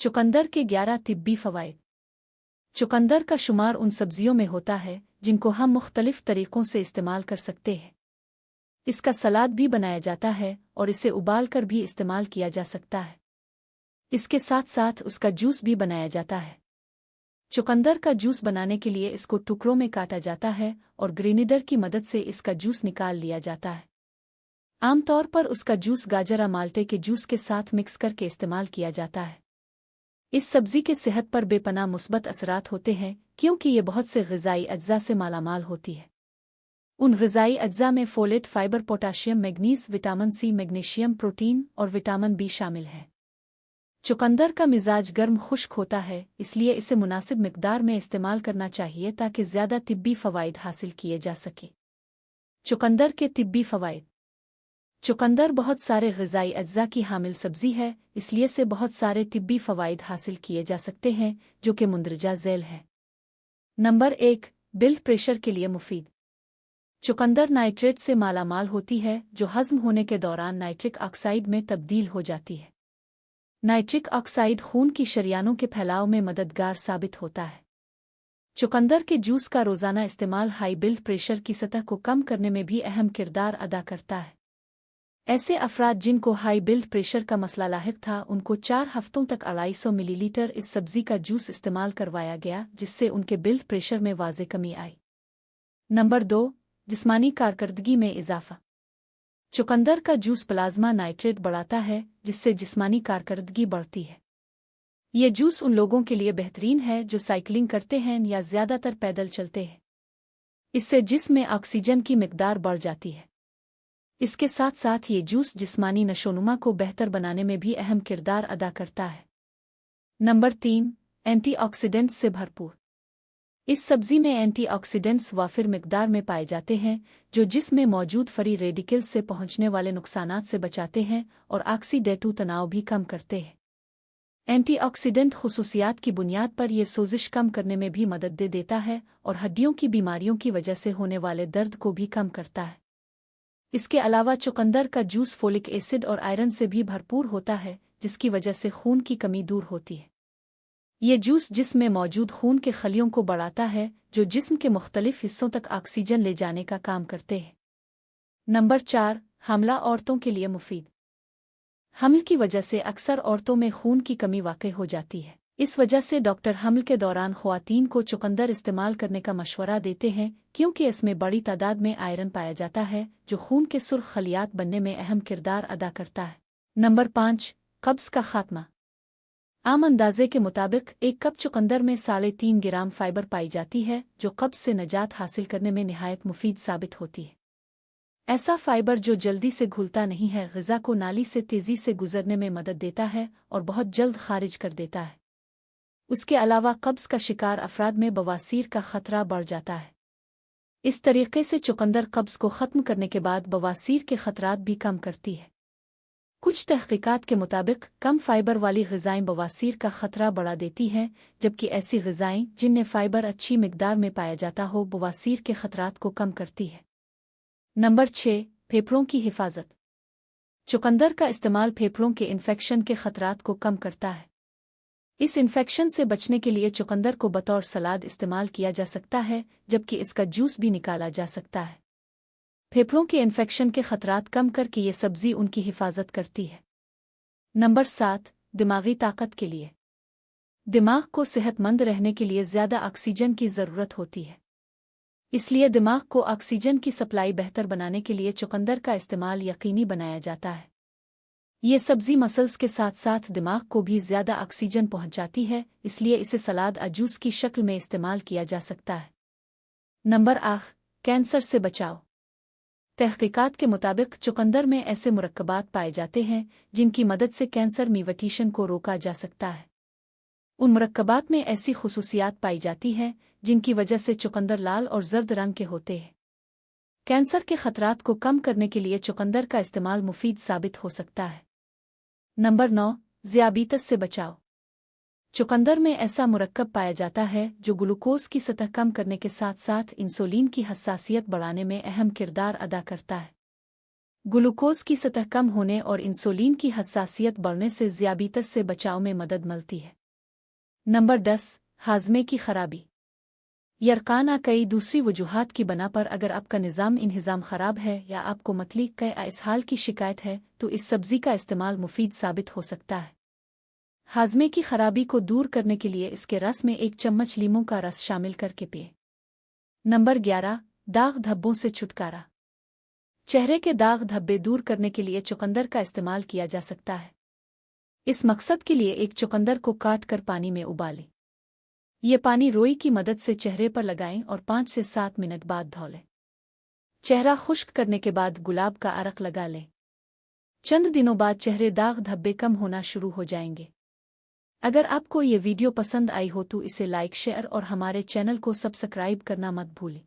चुकंदर के 11 तिब्बी फ़वाइद। चुकंदर का शुमार उन सब्जियों में होता है जिनको हम मुख्तलिफ तरीक़ों से इस्तेमाल कर सकते हैं। इसका सलाद भी बनाया जाता है और इसे उबाल कर भी इस्तेमाल किया जा सकता है। इसके साथ साथ उसका जूस भी बनाया जाता है। चुकंदर का जूस बनाने के लिए इसको टुकड़ों में काटा जाता है और ग्रेनेडर की मदद से इसका जूस निकाल लिया जाता है। आमतौर पर उसका जूस गाजर या माल्टे के जूस के साथ मिक्स करके इस्तेमाल किया जाता है। इस सब्ज़ी के सेहत पर बेपनाह मुस्बत असरात होते हैं क्योंकि ये बहुत से ग़िज़ाई अज्जा से मालामाल होती है। उन ग़िज़ाई अज्जा में folate, fibre, potassium, manganese, vitamin C, magnesium, protein और विटामिन बी शामिल हैं। चुकंदर का मिजाज गर्म खुश्क होता है, इसलिए इसे मुनासिब मिकदार में इस्तेमाल करना चाहिए ताकि ज़्यादा तिब्बी फ़वाइद हासिल किए जा सके। चुकंदर के तिब्बी फ़वाइद। चुकंदर बहुत सारे ग़िज़ाई अज्जा की हामिल सब्ज़ी है, इसलिए से बहुत सारे तिब्बी फ़वाइद हासिल किए जा सकते हैं जो कि मुंदरजा ज़ैल है। नंबर 1, ब्लड प्रेशर के लिए मुफीद। चुकंदर नाइट्रेट से मालामाल होती है जो हज़म होने के दौरान नाइट्रिक ऑक्साइड में तब्दील हो जाती है। नाइट्रिक ऑक्साइड खून की शरियानों के फैलाव में मददगार साबित होता है। चुकंदर के जूस का रोज़ाना इस्तेमाल हाई ब्लड प्रेशर की सतह को कम करने में भी अहम किरदार अदा करता है। ऐसे अफराद जिनको हाई ब्लड प्रेशर का मसला लाहिक था, उनको 4 हफ्तों तक 250 मिलीलीटर इस सब्ज़ी का जूस इस्तेमाल करवाया गया, जिससे उनके ब्लड प्रेशर में वाज़े कमी आई। नंबर 2, जिस्मानी कारकर्दगी में इजाफ़ा। चुकंदर का जूस प्लाज्मा नाइट्रेट बढ़ाता है, जिससे जिस्मानी कारकर्दगी बढ़ती है। ये जूस उन लोगों के लिए बेहतरीन है जो साइकिलिंग करते हैं या ज़्यादातर पैदल चलते हैं। इससे जिस्म में ऑक्सीजन की मिकदार बढ़ जाती है। इसके साथ साथ ये जूस जिस्मानी नशोनुमा को बेहतर बनाने में भी अहम किरदार अदा करता है। नंबर 3, एंटीऑक्सीडेंट्स से भरपूर। इस सब्ज़ी में एंटीऑक्सीडेंट्स वाफिर मिकदार में पाए जाते हैं जो जिस्म में मौजूद फ्री रेडिकल्स से पहुंचने वाले नुकसानात से बचाते हैं और ऑक्सीडेटिव तनाव भी कम करते हैं। एंटीऑक्सीडेंट खुसूसियात की बुनियाद पर यह सोजिश कम करने में भी मदद दे देता है और हड्डियों की बीमारियों की वजह से होने वाले दर्द को भी कम करता है। इसके अलावा चुकंदर का जूस फोलिक एसिड और आयरन से भी भरपूर होता है, जिसकी वजह से खून की कमी दूर होती है। ये जूस जिस्म में मौजूद खून के खलियों को बढ़ाता है जो जिस्म के मुख्तलिफ हिस्सों तक ऑक्सीजन ले जाने का काम करते हैं। नंबर 4, हामला औरतों के लिए मुफीद। हमल की वजह से अक्सर औरतों में खून की कमी वाक़ई हो जाती है। इस वजह से डॉक्टर हमल के दौरान ख़वातीन को चुकंदर इस्तेमाल करने का मशवरा देते हैं क्योंकि इसमें बड़ी तादाद में आयरन पाया जाता है जो खून के सुर्ख खलियात बनने में अहम किरदार अदा करता है। नंबर 5, कब्ज़ का खात्मा। आम अंदाजे के मुताबिक 1 कप चुकंदर में 3.5 ग्राम फाइबर पाई जाती है जो कब्ज़ से निजात हासिल करने में निहायत मुफीद साबित होती है। ऐसा फाइबर जो जल्दी से घुलता नहीं है, ग़िज़ा को नाली से तेज़ी से गुजरने में मदद देता है और बहुत जल्द खारिज कर देता है। उसके अलावा कब्ज़ का शिकार अफराद में बवासीर का ख़तरा बढ़ जाता है। इस तरीके से चुकंदर कब्ज़ को ख़त्म करने के बाद बवासीर के ख़तरात भी कम करती है। कुछ तहक़ीक़ात के मुताबिक कम फाइबर वाली ग़िज़ाएँ बवासीर का ख़तरा बढ़ा देती हैं, जबकि ऐसी ग़िज़ाएँ जिनमें फ़ाइबर अच्छी मिकदार में पाया जाता हो बवासीर के ख़तरात को कम करती है। नंबर 6, फेफड़ों की हिफाजत। चुकंदर का इस्तेमाल फेफड़ों के इन्फेक्शन के ख़तरात को कम करता है। इस इन्फेक्शन से बचने के लिए चुकंदर को बतौर सलाद इस्तेमाल किया जा सकता है, जबकि इसका जूस भी निकाला जा सकता है। फेफड़ों के इन्फेक्शन के ख़तरात कम करके ये सब्ज़ी उनकी हिफाजत करती है। नंबर 7, दिमागी ताकत के लिए। दिमाग को सेहतमंद रहने के लिए ज़्यादा ऑक्सीजन की ज़रूरत होती है। इसलिए दिमाग को ऑक्सीजन की सप्लाई बेहतर बनाने के लिए चुकंदर का इस्तेमाल यकीनी बनाया जाता है। ये सब्ज़ी मसल्स के साथ साथ दिमाग को भी ज़्यादा ऑक्सीजन पहुंचाती है, इसलिए इसे सलाद या जूस की शक्ल में इस्तेमाल किया जा सकता है। नंबर 8, कैंसर से बचाव। तहक़ीक़ात के मुताबिक चुकंदर में ऐसे मुरक्कबात पाए जाते हैं जिनकी मदद से कैंसर म्यूटेशन को रोका जा सकता है। उन मुरक्कबात में ऐसी खुसूसियात पाई जाती हैं जिनकी वजह से चुकंदर लाल और जर्द रंग के होते हैं। कैंसर के ख़तरात को कम करने के लिए चुकंदर का इस्तेमाल मुफीद साबित हो सकता है। नंबर 9, ज़ियाबीतस से बचाव। चुकंदर में ऐसा मुरक्कब पाया जाता है जो ग्लूकोज़ की सतह कम करने के साथ साथ इंसुलिन की हसासियत बढ़ाने में अहम किरदार अदा करता है। ग्लूकोज की सतह कम होने और इंसुलिन की हसासियत बढ़ने से ज़ियाबितस से बचाव में मदद मिलती है। नंबर 10 हाजमे की खराबी। यरकाना कई दूसरी वजूहात की बना पर अगर आपका निज़ाम इंहिज़ाम ख़राब है या आपको मतली के इसहाल की शिकायत है तो इस सब्ज़ी का इस्तेमाल मुफीद साबित हो सकता है। हाजमे की खराबी को दूर करने के लिए इसके रस में 1 चम्मच लीमू का रस शामिल करके पिए। नंबर 11 दाग धब्बों से छुटकारा। चेहरे के दाग धब्बे दूर करने के लिए चुकंदर का इस्तेमाल किया जा सकता है। इस मकसद के लिए एक चुकंदर को काट कर पानी में उबालें। ये पानी रोई की मदद से चेहरे पर लगाएं और 5 से 7 मिनट बाद धो लें। चेहरा खुश्क करने के बाद गुलाब का अरक लगा लें। चंद दिनों बाद चेहरे दाग धब्बे कम होना शुरू हो जाएंगे। अगर आपको ये वीडियो पसंद आई हो तो इसे लाइक शेयर और हमारे चैनल को सब्सक्राइब करना मत भूलें।